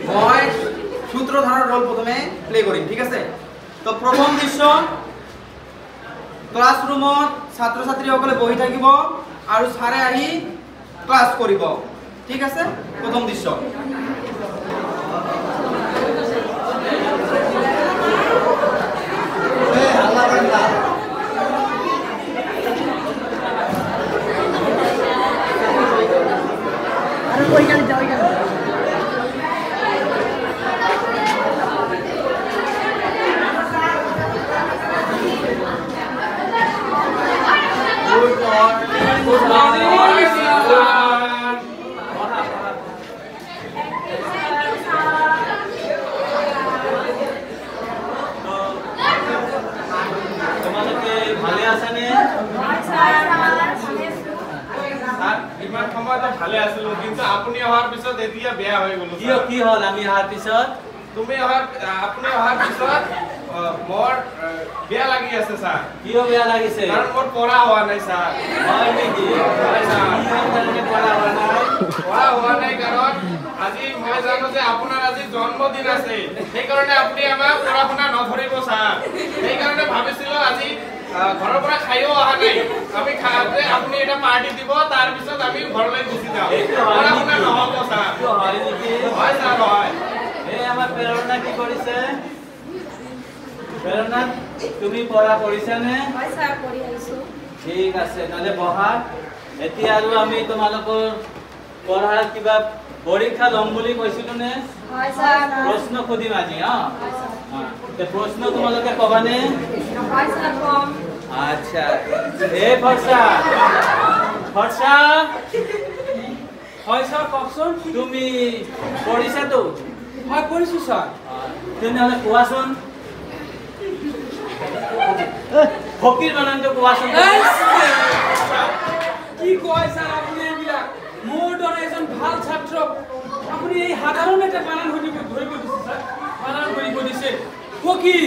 মই সূত্রধারর রোল প্রথমে প্লে করিম ঠিক আছে তো প্রথম দৃশ্য ক্লাসরুমত ছাত্র ছাত্রী সকলে বহি থাকিব আর স্যারে আহি ক্লাস করিব ঠিক আছে প্রথম দৃশ্য জন্মদিন আছে সেই কারণে আপনি আমার পড়াশোনা নধরিব স্যার সেই কারণে ভাবিছিল আজি ঘৰৰ পৰা খাইও অহা নাই আমি খাওঁতে আপুনি এটা পাৰ্টি দিব তাৰ পিছত আমি ঘৰলৈ গুচি যাওঁ পড়াশোনা নহব স্যাৰ হয় নেকি হয় স্যাৰ হয় এই আমাৰ প্ৰেৰণা কি কৰিছে প্ৰেৰণা তুমি পঢ়া কৰিছা নে হয় স্যাৰ পঢ়ি আছো ঠিক আছে তাহলে বহা এতিয়া আৰু আমি তোমালোকৰ পঢ়াৰ কিবা পৰীক্ষা লম বুলি কৈছিলো নে হয় স্যাৰ প্ৰশ্ন খুদিম আজি তে প্ৰশ্ন তোমালোকে কবানে হয় স্যাৰ কম আচ্ছা এ ফৰসা ফৰসা হয় স্যাৰ কওকচোন তুমি পঢ়িছা তো হয় পঢ়িছো স্যাৰ তেনেহলে কোৱাচোন ফকিৰ বানানটো কোৱাচোন কি কয় স্যাৰ আপুনি এইবিলাক মোৰ দৰে এজন ভাল ছাত্ৰ আপুনি এই সাধাৰণ এটা বানান ধৰিব দিছে স্যাৰ বানান ধৰিব দিছে ফকিৰ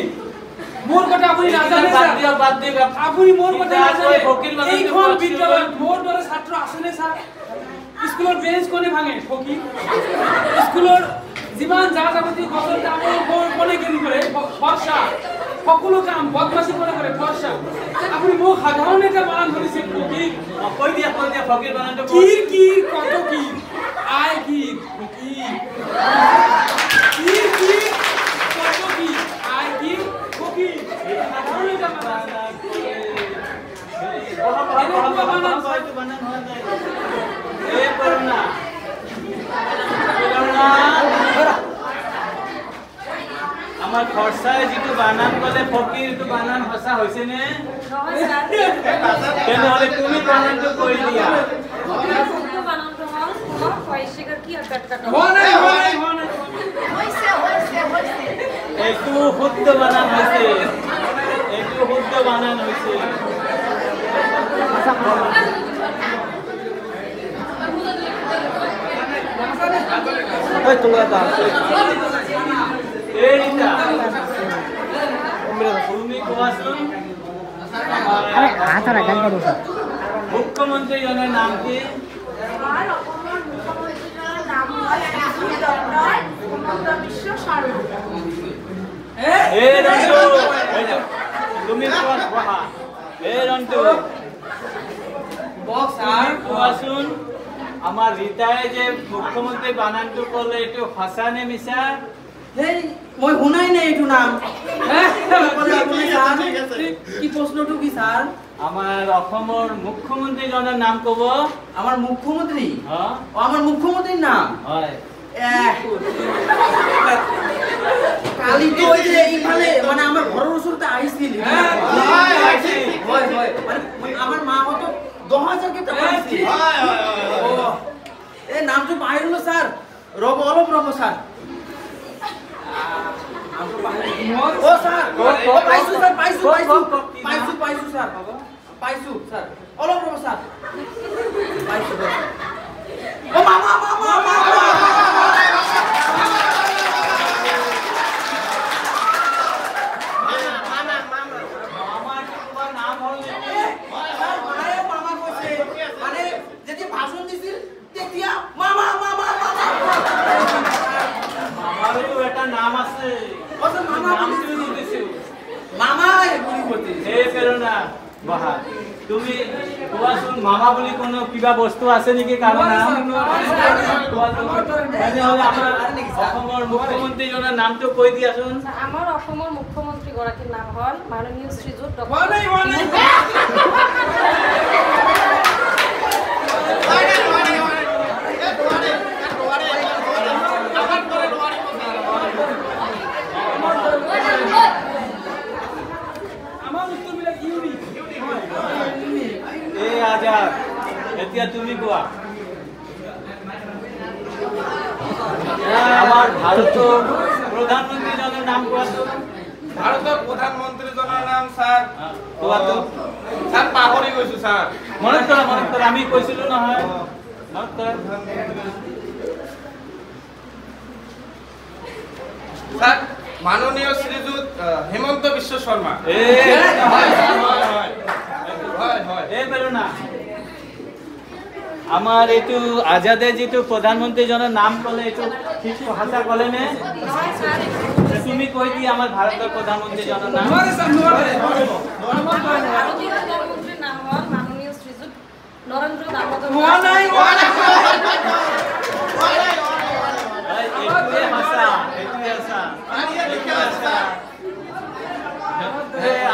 মোৰ কথা আপুনি নাজানে স্যাৰ বাদ দিয়ক আপুনি মোৰ কথা নাজানে ফকিৰ বানান এইখন বিদ্যালয়ত মোৰ দৰে ছাত্ৰ আছেনে স্যাৰ স্কুলৰ বেঞ্চ কোনে ভাঙে ফকিৰ স্কুলৰ জীৱান যাবতীয় গছৰ ডাঙৰ কোনে কিনি কৰে ফৰসা সকলো কাম বদমাশি কৰে ফৰসা আপুনি মোক সাধাৰণ এটা বানান ধৰিছে ফকিৰ কৈ দিয়া ফকিৰ বানানটো কি কত কি আই কি ফকিৰ কি কত কি আই কি ফকিৰ সাধাৰণ এটা বানান এই প্ৰেৰণা আমার ফরসায় যেটো বানান বলে ফকির তো বানান ভাষা হইছে নে নহয় স্যার কেন হলে তুমি বানানটো কই দিয়া শুদ্ধ বানানটো হল তোমার ফয়সিকা কি কাট কাট হয় হইছে একটু শুদ্ধ বানান হইছে ওই তোমরা দাও এরিতা তুমি কোয়াসুন আরে আতারা গান করো স্যার মুখ্যমন্ত্রী জনের নাম কি স্যার অসমের মুখ্যমন্ত্রী জনের নাম হয় ডক্টর হিমন্ত বিশ্ব শর্মা এ রন্টু তুমি কোয়া এ রন্টু বক্স আর কোয়াসুন আমার রিতায় যে মুখ্যমন্ত্রী বানানটো করলে একটু হাসা নে মিছা হেই মই শুনাই নাই এইটো নাম কি প্রশ্নটো কি স্যার আমার অসমৰ মুখ্যমন্ত্রী জনের নাম কব আমার মুখ্যমন্ত্রী আমার মুখ্যমন্ত্রীর নাম হয় কালি তো ওই যে এইফালে মানে আমার ঘরের ওচরতে আইছিল হয় মানে আমার মা হতো 2000 কে টাকা দিছিল এই নামটো পাহৰিলো স্যাৰ ৰব স্যাৰ ও স্যাৰ পাইছো স্যাৰ পাইছো স্যাৰ অলপ ৰব স্যাৰ পাইছো ও মামা বহা তুমি কোৱাচোন মামা বুলি কোনো কিবা বস্তু আছে নেকি কাৰো নাম তেনেহ'লে আমাৰ অসমৰ মুখ্যমন্ত্ৰীজনৰ নামটো কৈ দিয়াচোন আমাৰ অসমৰ মুখ্যমন্ত্ৰী গৰাকীৰ নাম হ'ল মাননীয় শ্ৰীযুত এতিয়া তুমি কোৱা আমাৰ ভাৰতৰ প্ৰধানমন্ত্ৰীজনৰ নাম কোৱাচোন ভাৰতৰ প্ৰধানমন্ত্ৰীজনৰ নাম স্যাৰ কোৱাটো স্যাৰ পাহৰি গৈছো স্যাৰ মনত কৰা আমি কৈছিলো নহয় মনত কৰা স্যার মাননীয় শ্রীযুত হেমন্ত বিশ্ব শর্মা আমার এইটো আজাদে যেটো প্রধানমন্ত্রীজনের নাম কলে এইটো ঠিক ভাষা কলে নে তুমি কই দি আমার ভারতের প্রধানমন্ত্রীজনের নাম প্রধানমন্ত্রীর নাম হল মাননীয় শ্রীযুত নরেন্দ্র দামোদর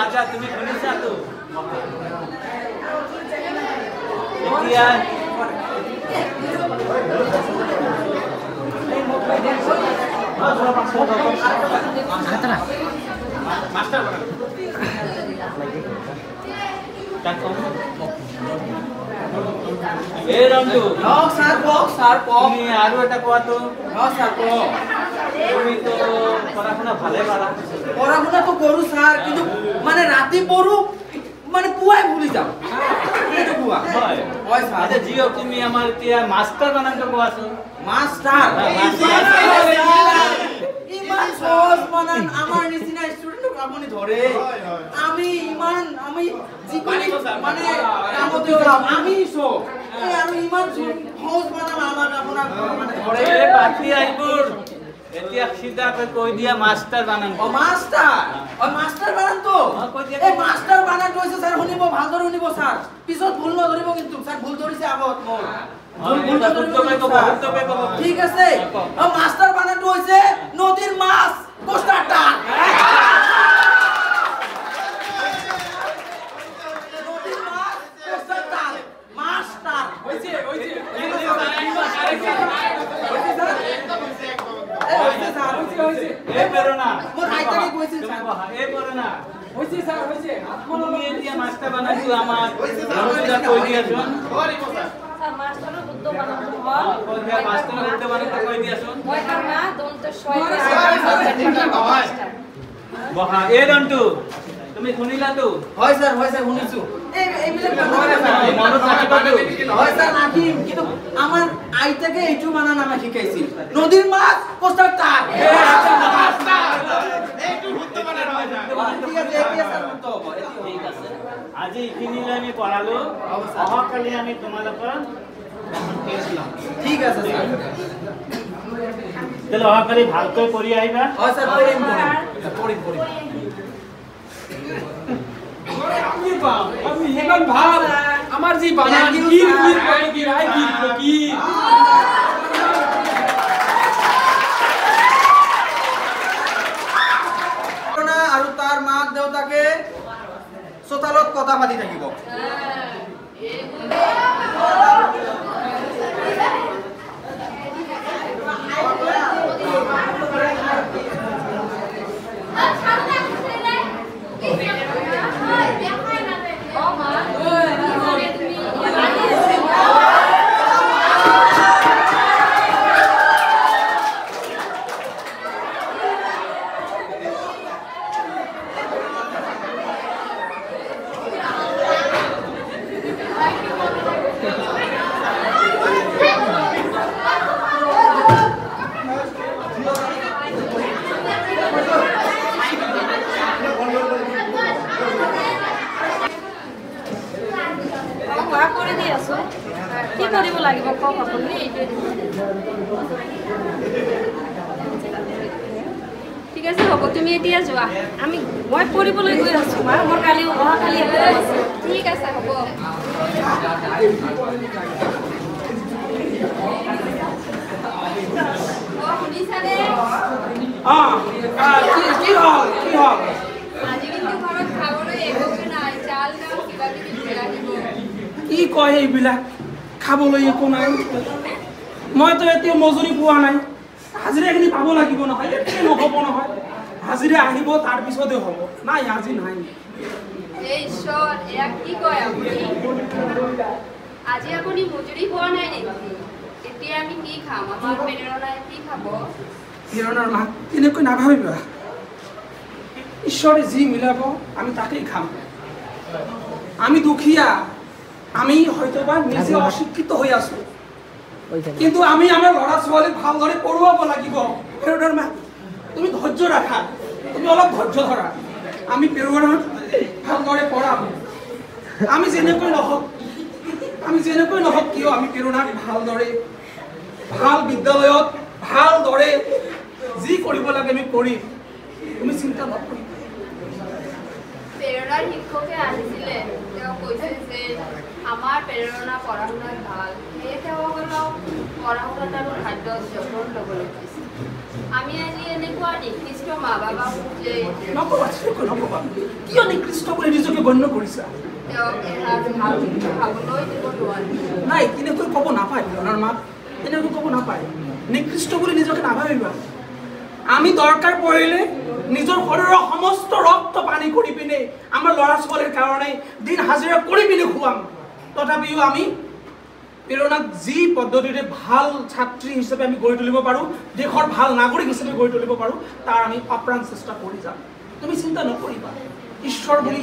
আচ্ছা তুমি শুনিছা তো এই রন্তু তুমি আৰু এটা কোৱা তো তুমি তো পড়াশোনা ভালে পারা পড়াশোনা তো করু স্যার কিন্তু মানে রাতে পড়ু মানে পুয়াই ভুলি যাও এটা পুয়া হয় হয় স্যার আচ্ছা জিও তুমি আমার এতিয়া মাস্টার বানানটো কোৱাছো মাস্টার ইমান সহজ বানান আমার নিচিনা স্টুডেন্টক আপনি ধরে আমি জীবনে মানে কামতে যাও আমি সো এই আমি ইমান সহজ বানান আমার আপনার মানে ধরে এ পাতি আইবুর এতিয়া সিধা কৈ দিয়া মাস্টার বানান ও মাস্টার বানান তো এই মাস্টার বানান কইছে স্যার শুনিব ভালদৰে শুনিব স্যাৰ পিছত ভুল নধৰিব কিন্তু স্যাৰ ভুল ধৰিছে আগত মোৰ ঠিক আছে ও মাস্টার বানান কইছে নদীর মাছ কোস্টারটা নদীর মাছ কোস্টারটা মাস্টার হইছে এ পেরোনা মোর হাইটাকে কইছেন স্যার এ পেরোনা হইছে স্যার হইছে তুমি এতিয়া মাস্টার বানাইছো আমার রমজান কৈ দিয়াছোন স্যার মাস্টারের বুদ্ধ বানানো হল কৈ দিয়া মাস্টারের বুদ্ধ বানানো কৈ দিয়াছোন ময়না দন্তে বহা এ রন্তু তুমি শুনিলা তো হয় স্যার শুনিছো এই বিলে মনত রাখিবা তো হয় স্যার নাকিম কিন্তু আমার আইটাকে এইটু বানান আমাকে শিখাইছিল নদীর মাছ কোস্টার তার এইটো বুদ্ধ বানান হয় না ঠিক আছে এই স্যার তো ঠিক আছে আজি ইখিনিলে আমি পঢ়ালো অহাকালি আমি তোমালোকৰ টেষ্ট লম ঠিক আছে স্যার তাহলে অহাকালি ভালকৈ পঢ়ি আহিবা হয় স্যার পড়িম আমি ইমান ভাল আমার জি বানান কি আৰু তাৰ মাক দেউতাকে চোতালত কথা পাতি থাকিব কি কৰিব লাগিব কওক আপুনি ঠিক আছে হ'ব তুমি এতিয়া যোৱা মই পঢ়িবলৈ গৈ আছো মা মোৰ কালি অহাকালি এক্সাম আছে ঠিক আছে হ'ব শুনিছানে কি হল আজি কিন্তু ঘৰত খাবলৈ একো নাই চাল দাম কিবা কিবি লৈ আহিব কি কয় এইবিলাক খাবলৈ একো নাই মইতো এতিয়া মজুৰি পোৱা নাই হাজিৰাখিনি পাব লাগিব নহয় এতিয়া নহ'ব নহয় হাজিৰা আহিব তাৰপিছতে হ'ব নাই আজি নাই এই ঈশ্বৰ এয়া কি কয় আপুনি আজি আপুনি মজুৰি পোৱা নাই নেকি এতিয়া আমি কি খাম আমাৰ প্ৰেৰণাই কি খাব প্ৰেৰণাৰ মাক তেনেকৈ নাভাবিবা ঈশ্বৰে যি মিলাব আমি তাকেই খাম আমি দুখীয়া আমি হয়তোবা নিজে অশিক্ষিত হৈ আছো কিন্তু আমি আমাৰ ল'ৰা ছোৱালীক ভালদৰে পঢ়ুৱাব লাগিব প্ৰেৰণাৰ মাক তুমি ধৈৰ্য ৰাখা তুমি অলপ ধৈৰ্য ধৰা আমি প্ৰেৰণাক ভালদৰে পঢ়াম আমি যেনেকৈ নহওক কিয় আমি প্ৰেৰণাক ভালদৰে ভাল বিদ্যালয়ত ভালদৰে যি কৰিব লাগে আমি কৰিম তুমি চিন্তা নকৰিবা প্ৰেৰণাৰ শিক্ষকে আহিছিলে তেওঁ কৈছে যে আমাৰ প্ৰেৰণা পঢ়া শুনাত ভাল সেয়ে তেওঁসকলক পঢ়া শুনাত আৰু খাদ্যত যত্ন ল'বলৈ কৈছে আমি আজি এনেকুৱা নিকৃষ্ট মা বাবা যে নকবা কিয় নিকৃষ্ট বুলি নিজকে গণ্য কৰিছা তেওঁক এসাঁজ ভাল খাবলৈ দিব নোৱাৰি নাই তেনেকৈ ক'ব নাপায় প্ৰেৰণাৰ মাক তেনেকৈ ক'ব নাপায় নিকৃষ্ট বুলি নিজকে নাভাবিবা আমি দৰকাৰ পৰিলে নিজৰ শৰীৰৰ সমস্ত ৰক্ত পানী কৰি পিনে আমাৰ ল'ৰা ছোৱালীৰ কাৰণে দিন হাজিৰা কৰি পিনে খুৱাম তথাপিও আমি প্ৰেৰণাক যি পদ্ধতিৰে ভাল ছাত্ৰী হিচাপে আমি গঢ়ি তুলিব পাৰোঁ দেশৰ ভাল নাগৰিক হিচাপে গঢ়ি তুলিব পাৰোঁ তাৰ আমি আপ্ৰাণ চেষ্টা কৰি যাম তুমি চিন্তা নকৰিবা ঈশ্বৰ বুলি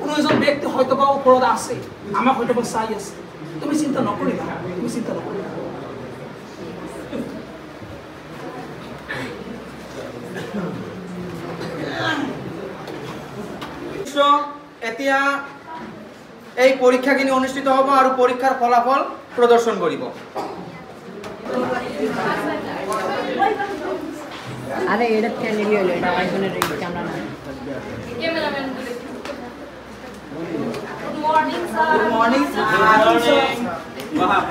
কোনো এজন ব্যক্তি হয়তোবা ওপৰত আছে আমাক হয়তোবা চাই আছে তুমি চিন্তা নকৰিবা এতিয়া এই পৰীক্ষাখিনি অনুষ্ঠিত হ'ব আৰু পৰীক্ষাৰ ফলাফল প্ৰদৰ্শন কৰিব আরে এটা কেন নিয়ে হলো এটা আইফোনের ক্যামেরা না ক্যামেরাম্যান বলে good morning sir good morning বাহ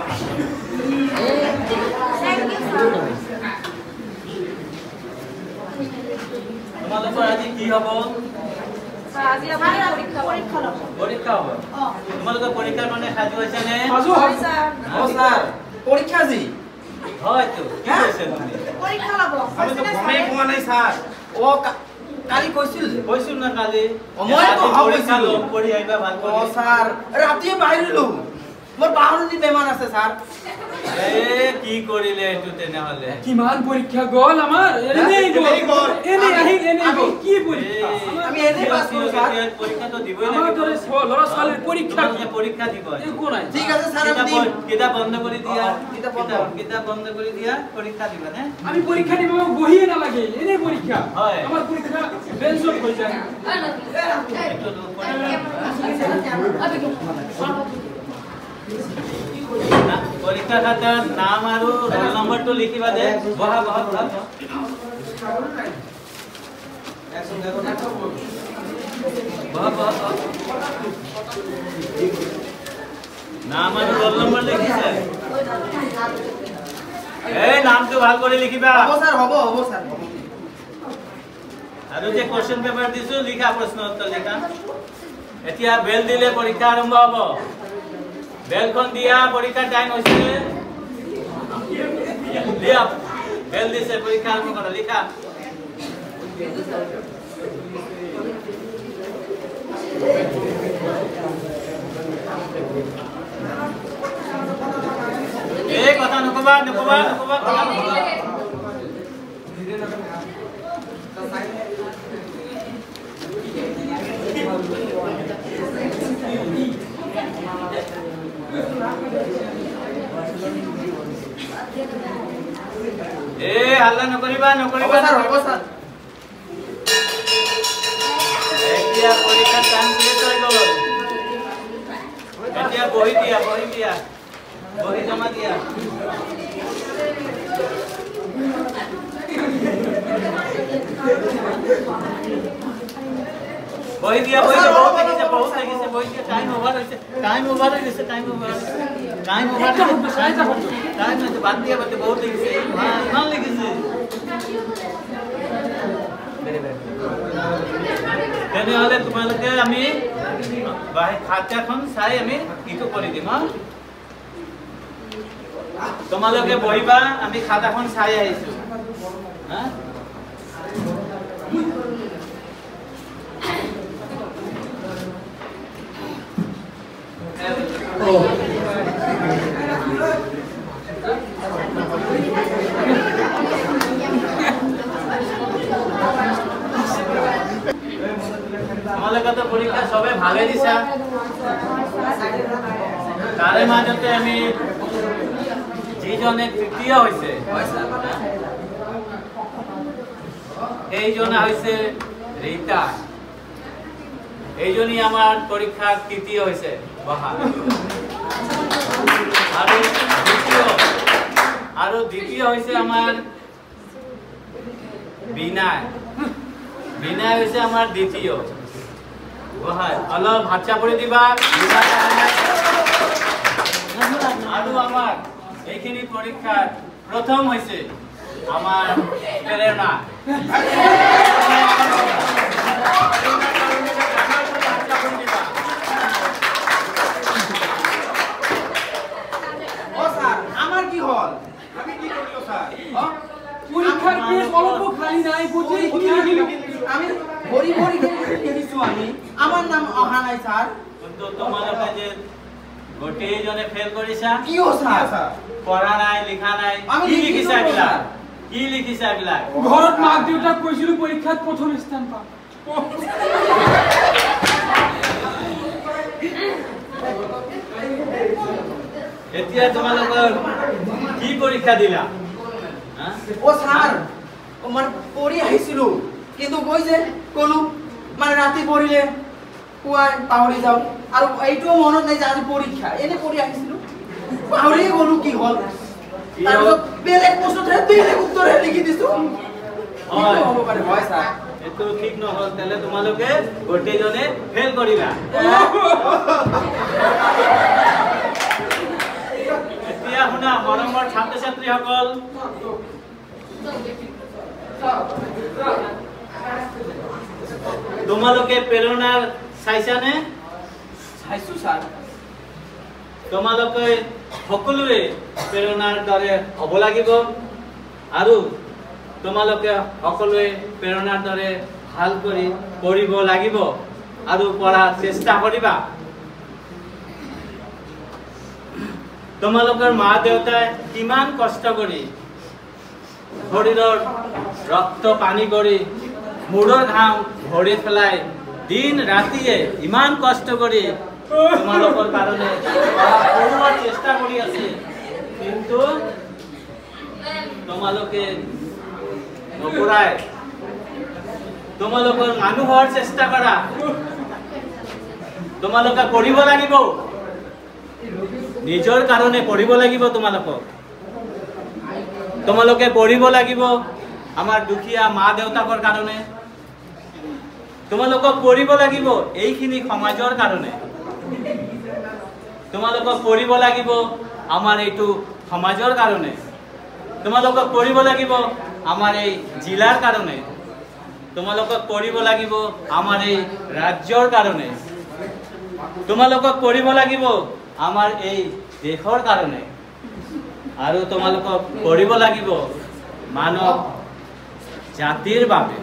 থ্যাংক ইউ স্যার তোমালোকৰ আজি কি হ'ব আজি আমাৰ পৰীক্ষা হ'ব তোমালোকৰ পৰীক্ষাৰ কাৰণে সাজু হৈছে নে স্যাৰ স্যাৰ পৰীক্ষা জি হয়তো কি কৈছে তুমি পৰীক্ষা ল'ব আমি তো গমেই পোৱা নাই স্যাৰ ও কালি কৈছিল যে কৈছোঁ না কালি মইতো পৰীক্ষা ভাবিছিলোঁ। ল'ম পঢ়ি আহিবা ভাল ও কৰি স্যাৰ ৰাতিয়ে বাহিৰলো মোৰ বাহুনি বেমাৰ আছে স্যাৰ কি কৰিলে এইটো তেনেহ'লে কিমান পৰীক্ষা গ'ল আমাৰ এনেই গ'ল কি পৰীক্ষা আমি এনে পাছ কৰোঁ স্যাৰ পৰীক্ষাটো দিবই আমাৰ লাগিব দৰে ল'ৰা ছোৱালীৰ পৰীক্ষা পৰীক্ষা দিব একো নাই ঠিক আছে স্যাৰ আমি দিম কিতাপ বন্ধ কৰি দিয়া কিতাপ বন্ধ। কিতাপ বন্ধ কৰি দিয়া পৰীক্ষা দিবা নে আমি পৰীক্ষা দিব বহিয়ে নালাগে এনেই পৰীক্ষা হয়। আমাৰ পৰীক্ষা বেঞ্চত হৈ যায় এইটো পৰীক্ষা খাতাত নাম আৰু ৰোল নম্বৰটো লিখিবা দে বহা নাম আৰু ৰোল নম্বৰ লিখিছে এই নামটো ভাল কৰি লিখিবা হ'ব স্যাৰ হ'ব স্যাৰ হ'ব আৰু যে কোশ্চেন পেপাৰ দিছো লিখা প্ৰশ্ন উত্তৰ লিখা এতিয়া বেল দিলে পৰীক্ষা আৰম্ভ হ'ব বেলখন দিয়া পৰীক্ষাৰ টাইম হৈছে দিয়া বেল দিছে পৰীক্ষা আৰম্ভ কৰা লিখা এই কথা নকবা কথা নকবা হাল্লা নকৰিবা স্যাৰ হ'ব স্যাৰ এতিয়া পৰীক্ষা টাইম শেষ হৈ গ'ল এতিয়া বহি দিয়া বহি জমা দিয়া বহি দিয়া বহুত লাগিছে বহি দিয়া টাইম ওভাৰ হৈছে টাইম ওভাৰ বাদ দিয়া বহুত লাগিছে ইমান লাগিছে তেনেহ'লে তোমালোকে আমি খাদ্যখন চাই আমি ইটো কৰি দিম তোমালোকে বহিবা আমি খাতাখন চাই আহিছো তোমালোকে তো পরীক্ষা সবে ভালে দিছা তারে মাজতে আমি যিজনে তৃতীয় হয়েছে এইজনা হয়েছে ৰীতা এইজনী আমাৰ পৰীক্ষাৰ তৃতীয় হয়েছে বহা আৰু দ্বিতীয় হয়েছে আমাৰ বিনায় বিনায় হয়েছে আমাৰ দ্বিতীয় বহা অলপ হাতচা কৰে দিবা আৰু আমার এইখিনি পরীক্ষার প্রথম হয়েছে আমার প্রেরণা আমার কি হল আমি কি করিও স্যার পরীক্ষার পেজ অল্প খালি নাই বুঝে আমি ভরি ভরি লিখে দিছো আমি আমার নাম অহা নাই স্যার কিন্তু তোমালোকে যে গোটেই জনে ফেল কৰিছা কিও স্যার পঢ়া নাই লিখা নাই কি লিখিছা এইবিলাক কি লিখিছা এইবিলাক ঘৰত মাক দেউতাক কৈছিলো পৰীক্ষাত প্ৰথম স্থান পাম এতিয়া তোমালোকৰ কি পৰীক্ষা দিলা ও স্যার মানে পড়ি আহিছিলো কিন্তু কই যে কোলো মানে রাতে পড়িলে কুয়াই পাহৰি যাও আৰু এইটো মনত নাই যে আজি পৰীক্ষা এনে পড়ি আহিছিলো পাহৰি গলো কি হল তাৰপিছত বেলেগ প্ৰশ্ন থাকে বেলেগ উত্তৰ লিখি দিছো হয় হ'ব পাৰে হয় স্যাৰ এটো ঠিক নহল তেলে তোমালোকে গোটেই জনে ফেল কৰিলা এতিয়া শুনা মৰমৰ ছাত্ৰ ছাত্ৰীসকল তোমালোকে প্ৰেৰণাৰ চাইছানে চাইছো স্যাৰ তোমালোকে সকলোৱে প্ৰেৰণাৰ দৰে হ'ব লাগিব আৰু তোমালোকে সকলোৱে প্ৰেৰণাৰ দৰে ভাল কৰি পঢ়িব লাগিব আৰু পঢ়াৰ চেষ্টা কৰিবা তোমালোকৰ মা দেউতাই কিমান কষ্ট কৰি শৰীৰৰ ৰক্ত পানী কৰি মূৰৰ ঘাম ভৰি পেলাই দিন ৰাতিয়ে ইমান কষ্ট কৰি তোমালোকৰ কাৰণে পঢ়োৱাৰ চেষ্টা কৰি আছে কিন্তু তোমালোকে নপঢ়াই তোমালোকৰ মানুহ হোৱাৰ চেষ্টা কৰা তোমালোকে পঢ়িব লাগিব নিজৰ কাৰণে পঢ়িব লাগিব তোমালোকে পঢ়িব লাগিব আমাৰ দুখীয়া মা দেউতাকৰ কাৰণে তোমালোকক পঢ়িব লাগিব এইখিনি সমাজৰ কাৰণে তোমালোকক পঢ়িব লাগিব আমাৰ এইটো সমাজৰ কাৰণে তোমালোকক পঢ়িব লাগিব আমাৰ এই জিলাৰ কাৰণে তোমালোকক পঢ়িব লাগিব আমাৰ এই ৰাজ্যৰ কাৰণে তোমালোকক পঢ়িব লাগিব আমাৰ এই দেশৰ কাৰণে আৰু তোমালোকক পঢ়িব লাগিব মানৱ জাতিৰ বাবে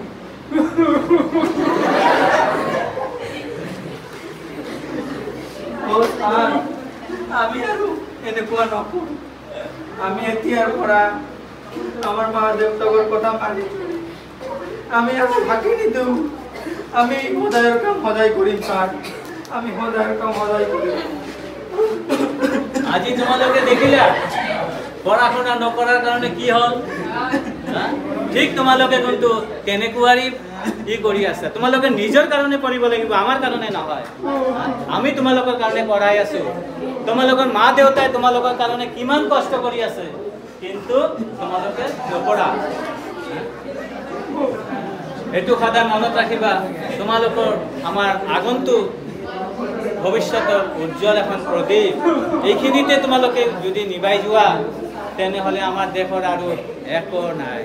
আমি আৰু এনেকুৱা নকৰো আমি এতিয়াৰ পৰা আমাৰ মা দেউতাকৰ কথা মানি আমি আৰু ফাঁকি নিদিওঁ আমি সদায়ৰ কাম সদায় কৰিম স্যাৰ আমি সদায়ৰ কাম সদায় কৰিম আজি তোমালোকে দেখিলা পঢ়া শুনা নকৰাৰ কাৰণে কি হ'ল ঠিক তোমালোকে কিন্তু কেনেকুৱাৰী ই কৰি আছে তোমালোকে নিজৰ কাৰণে পঢ়িব লাগিব আমাৰ কাৰণে নহয় আমি তোমালোকৰ কাৰণে পঢ়াই আছো তোমালোকৰ মা দেউতাই তোমালোকৰ কাৰণে কিমান কষ্ট কৰি আছে কিন্তু তোমালোকে নপঢ়া এইটো সদায় মনত ৰাখিবা তোমালোকৰ আমাৰ আগন্তুক ভৱিষ্যতৰ উজ্জ্বল এখন প্ৰদীপ এইখিনিতে তোমালোকে যদি নিবাই যোৱা তেনেহ'লে আমাৰ দেশৰ আৰু একো নাই।